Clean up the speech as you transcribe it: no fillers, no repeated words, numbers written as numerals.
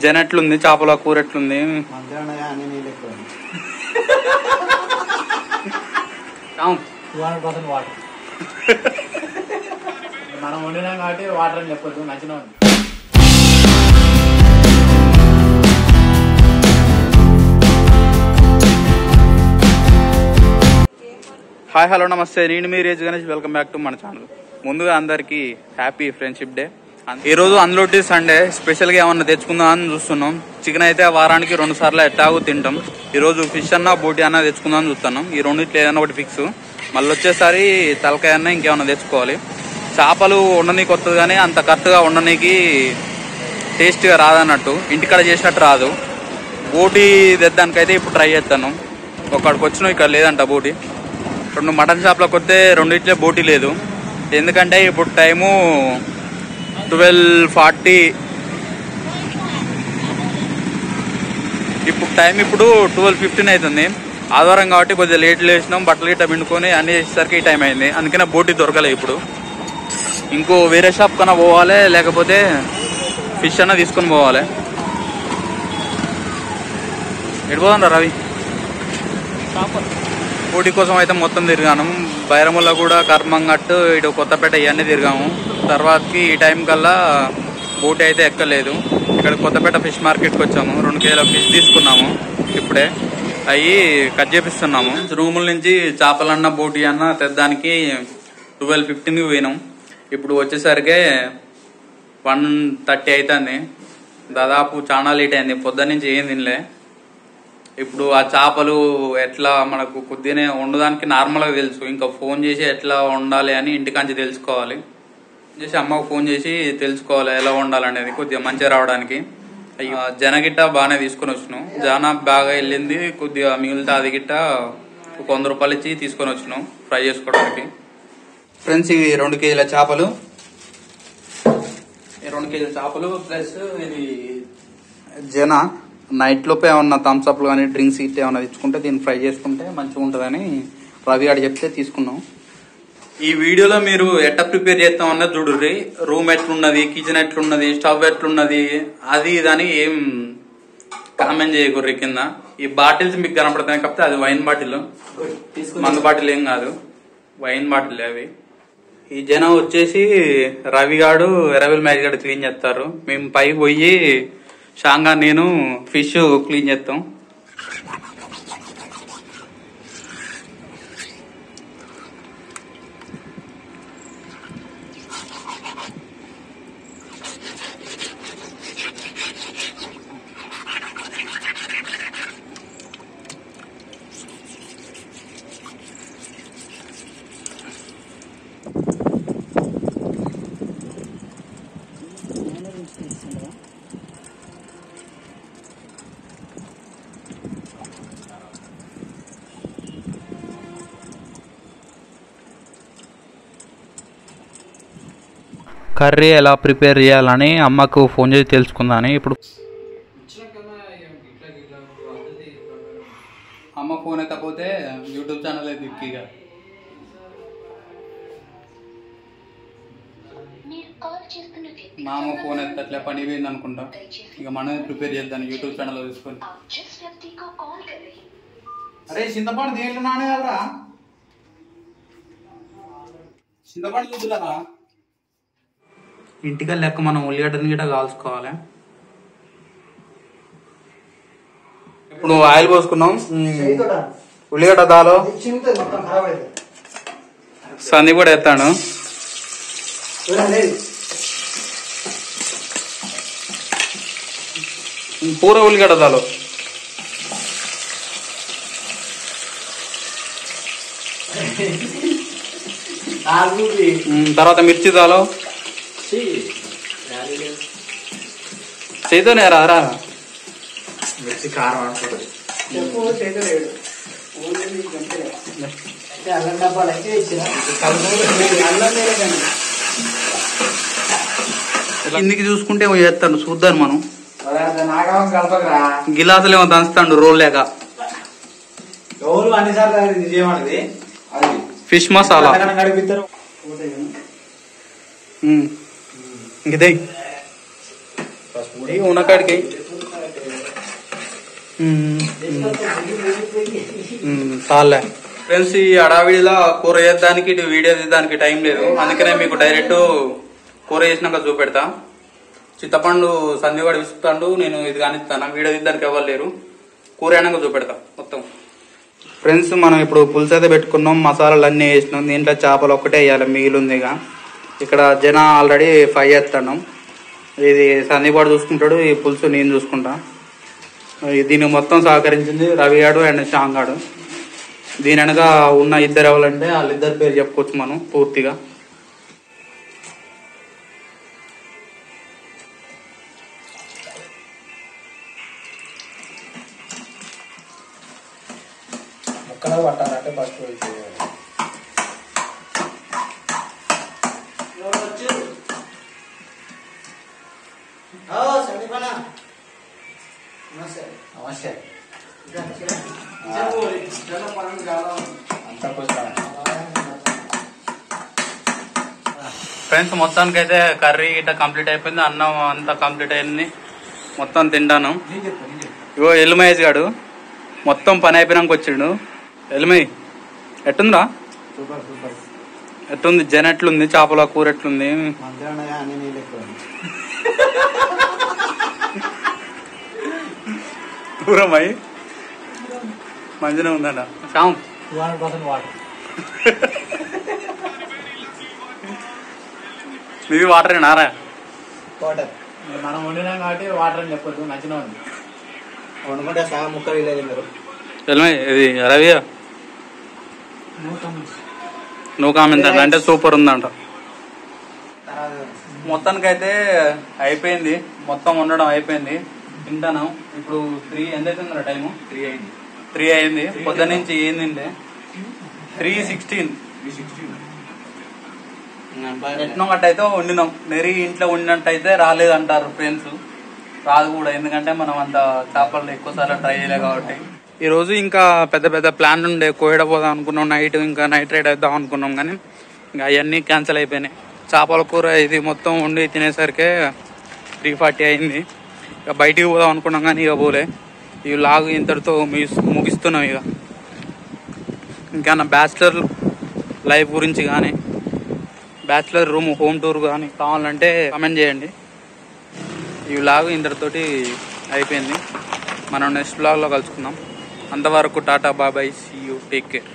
జన ఎట్లుంది, చేపల కూర ఎట్లుంది? మనం వండినాం కాబట్టి వాటర్ అని చెప్పొద్దు, మంచిగా ఉంది. హాయ్ హలో నమస్తే, నేను మీ రేజ్ గణేష్. వెల్కమ్ బ్యాక్ టు మన ఛానల్. ముందుగా అందరికి హ్యాపీ ఫ్రెండ్షిప్ డే. ఈరోజు అన్లోడ్ సండే స్పెషల్ గా ఏమన్నా తెచ్చుకుందాం అని చూస్తున్నాం. చికెన్ అయితే వారానికి 2 సార్లు ఎట్టాగో తింటాం. ఈరోజు ఫిష్ అన్నా బోటి అన్నా తెచ్చుకుందాం అని చూస్తున్నాం. ఈ రెండిట్లో ఏదన్నా ఒకటి ఫిక్స్. మళ్ళీ వచ్చేసరి తలకాయ అన్నా ఇంకేమన్నా తెచ్చుకోవాలి. చేపలు ఉండనీకి వస్తుంది కానీ అంత కరెక్ట్గా ఉండనీకి టేస్ట్గా రాదన్నట్టు, ఇంటికాడ చేసినట్టు రాదు. బోటి తెద్దానికైతే ఇప్పుడు ట్రై చేస్తాను. ఒక్కడికి వచ్చినాం, ఇక్కడ లేదంట బోటి. 2 మటన్ షాప్లకు వస్తే రెండిట్లే బోటి లేదు. ఎందుకంటే ఇప్పుడు టైము 12:40. ఇప్పుడు 12:15 అవుతుంది. ఆదివారం కాబట్టి కొద్దిగా లేట్ లేచినాం, బట్టలు గిట్ట పిండుకొని అన్ని చేసేసరికి ఈ టైం అయింది. అందుకనే బోటి దొరకలే. ఇప్పుడు ఇంకో వేరే షాప్ కన్నా పోవాలి, లేకపోతే ఫిష్ అన్నా తీసుకొని పోవాలి. ఎడిపోదా రవి? బోటి కోసం అయితే మొత్తం తిరిగాను. బైరముల కూడా, కర్మంగట్టు, ఇటు కొత్తపేట ఇవన్నీ తిరిగాము. తర్వాతకి ఈ టైం కల్లా బోటి అయితే ఎక్కలేదు. ఇక్కడ కొత్తపేట ఫిష్ మార్కెట్కి వచ్చాము. 2 కేజీల ఫిష్ తీసుకున్నాము. ఇప్పుడే అవి కట్ చేపిస్తున్నాము. రూముల నుంచి చేపలన్నా బోటి అన్నా తెద్దానికి 12:15కి పోయినాం. ఇప్పుడు వచ్చేసరికి 1:30 అవుతుంది. దాదాపు చాలా లేట్ అయింది. పొద్దున్న నుంచి ఏం తినలే. ఇప్పుడు ఆ చేపలు ఎట్లా మనకు కొద్దిగానే వండడానికి నార్మల్గా తెలుసు. ఇంకా ఫోన్ చేసి ఎట్లా వండాలి అని ఇంటికాంచి తెలుసుకోవాలి. చేసి అమ్మకు ఫోన్ చేసి తెలుసుకోవాలి ఎలా వండాలనేది, కొద్దిగా మంచిగా రావడానికి. జనగిట్ట బాగానే తీసుకొని వచ్చినాం. జన బాగా వెళ్ళింది. కొద్దిగా మిగిలితే అది గిట్ట 100 రూపాయలు ఇచ్చి తీసుకొని వచ్చినాం ఫ్రై చేసుకోవడానికి. ఫ్రెండ్స్, ఇవి 2 కేజీల చేపలు. ఈ 2 కేజీల చేపలు ప్లస్ ఇది జన. నైట్ లోపే ఏమన్నా థమ్స్అప్లు కానీ డ్రింక్స్ ఇట్లా ఏమన్నా తెచ్చుకుంటే దీన్ని ఫ్రై చేసుకుంటే మంచిగా ఉంటుందని రవి గారు చెప్తే తీసుకున్నాం. ఈ వీడియోలో మీరు ఎట్లా ప్రిపేర్ చేస్తామన్నది చూడుర్రి. రూమ్ ఎట్లున్నది, కిచెన్ ఎట్లున్నది, స్టవ్ ఎట్లున్నది, అది ఇదని ఏం కామెంట్ చేయకూర్రి కింద. ఈ బాటిల్స్ మీకు కనపడతాయి కాకపోతే అది వైన్ బాటిల్, మందు బాటిల్ ఏం కాదు, వైన్ బాటిల్ అవి. ఈ జనం వచ్చేసి రవి గాడు, ఎరవిల్ మ్యాచ్ గడు క్లీన్ చేస్తారు. మేము పైకి పోయి షాంగా నేను ఫిష్ క్లీన్ చేస్తాం. కర్రీ ఎలా ప్రిపేర్ చేయాలని అమ్మకు ఫోన్ చేసి తెలుసుకుందాని. ఇప్పుడు అమ్మ ఫోన్ ఎత్తకపోతే యూట్యూబ్ ఛానల్ అయితే దిక్కిగా మా అమ్మ ఫోన్ ఎత్తట్లే, పని పోయింది అనుకుంటా. ఇక మనమే ప్రిపేర్ చేద్దాం యూట్యూబ్ ఛానల్లో తీసుకొని. అరే చింతపండు దేంట్లో నానేయాలరా? చింతపండు చూద్దులరా. ఇంటికి లెక్క మనం ఉల్లిగడ్డని గిట్ట కాల్చుకోవాలి. ఇప్పుడు ఆయిల్ పోసుకున్నాం. ఉల్లిగడ్డ దాలో సంది కూడా ఎత్తాను. పూర ఉల్లిగడ్డ దాలో తర్వాత మిర్చి దాలో చేతోనే రా. మిర్చి కారం అనుకుంటుంది. కిందికి చూసుకుంటే చేస్తాడు, చూద్దాను మనం. గిలాసులు ఏమో దంచుతాడు రోల్ లేక. ఫిష్ మసాలా ఇంకదే ఉన్నకాడికి చాలే ఫ్రెండ్స్, ఈ అడావిడిలో కూర చేద్దానికి ఇటు వీడియో తీయడానికి టైం లేదు. అందుకనే మీకు డైరెక్ట్ కూర చేసినాక చూపెడతా. చింతపండు సంధివాడు విసుకుతాడు, నేను ఇది కానిస్తాను. వీడియో తీయడానికి ఎవరు లేరు. కూర అయినాక చూపెడతా మొత్తం. ఫ్రెండ్స్, మనం ఇప్పుడు పులుసు అయితే పెట్టుకున్నాం, మసాలాలు అన్నీ వేసినాం. దీంట్లో చేపలు ఒక్కటే వేయాలి, మిగిలిందిగా. ఇక్కడ జన ఆల్రెడీ ఫ్రై చేస్తున్నాం. ఇది సందీపాడు చూసుకుంటాడు, ఈ పులుసు నేను చూసుకుంటా. దీనికి మొత్తం సహకరించింది రవిగాడు అండ్ చాంగాడు. దీని వెనక ఉన్న ఇద్దరు ఎవరంటే వాళ్ళిద్దరి పేరు చెప్పుకోవచ్చు మనం పూర్తిగా. ముక్కలు పట్టాలంటే ఫస్ట్ నమస్తే ఫ్రెండ్స్, మొత్తానికి అయితే కర్రీ ఇట్లా కంప్లీట్ అయిపోయింది. అన్నం అంతా కంప్లీట్ అయింది. మొత్తం తింటాను. ఇగో ఎల్లుమహేష్ గాడు మొత్తం పని అయిపోయినాక వచ్చిండు. ఎల్లుమయ్య ఎట్టుందిరా? Super super. ఎట్లుంది? జన ఎట్లుంది? చేపల కూర ఎట్లుంది? దూరమై మంచిగా ఉందట. శ్యామ్ 200% వాటర్. మీవి వాటర్ నారా? వాటర్ మనం వండినాం కాబట్టి వాటర్ అని చెప్పొద్దు. మంచిగా ఉంది. వండుకుంటే సగం ముక్కలు లేదు మీరు. ఇది రవి నో కామెంట్ అంటే సూపర్ ఉందంట. మొత్తానికి అయితే అయిపోయింది, మొత్తం వండడం అయిపోయింది. తింటాను ఇప్పుడు. 3 ఎంత అవుతుందా టైము? 3 అయింది. పొద్దున్న నుంచి ఏంది 3:16. ఎట్నో గట్టయితే వండినాం. నెరి ఇంట్లో వండినట్టయితే రాలేదంటారు ఫ్రెండ్స్. రాదు కూడా, ఎందుకంటే మనం అంత చేపలు ఎక్కువసార్లు ట్రై చేయలే కాబట్టి. ఈ రోజు ఇంకా పెద్ద పెద్ద ప్లాన్ ఉండే, కోయడ పోదాం అనుకున్నాం. ఇంకా నైట్ రైడ్ వేద్దాం అనుకున్నాం, కానీ ఇంకా అవన్నీ క్యాన్సిల్ అయిపోయినాయి. చేపల కూర ఇది మొత్తం వండి తినేసరికి 3:40 అయింది. ఇక బయటికి పోదాం అనుకున్నాం, కానీ ఇక పోలే. ఈ లాగ్ ఇంతటితో ముగిస్తున్నాం. ఇక ఇంకా బ్యాచిలర్ లైఫ్ గురించి కానీ, బ్యాచిలర్ రూమ్ హోమ్ టూర్ కానీ కావాలంటే కామెంట్ చేయండి. ఈ వ్లాగ్ ఇంతటితోటి అయిపోయింది. మనం నెక్స్ట్ వ్లాగ్లో కలుసుకుందాం. అంతవరకు టాటా బాబాయ్, సీ యూ, టేక్ కేర్.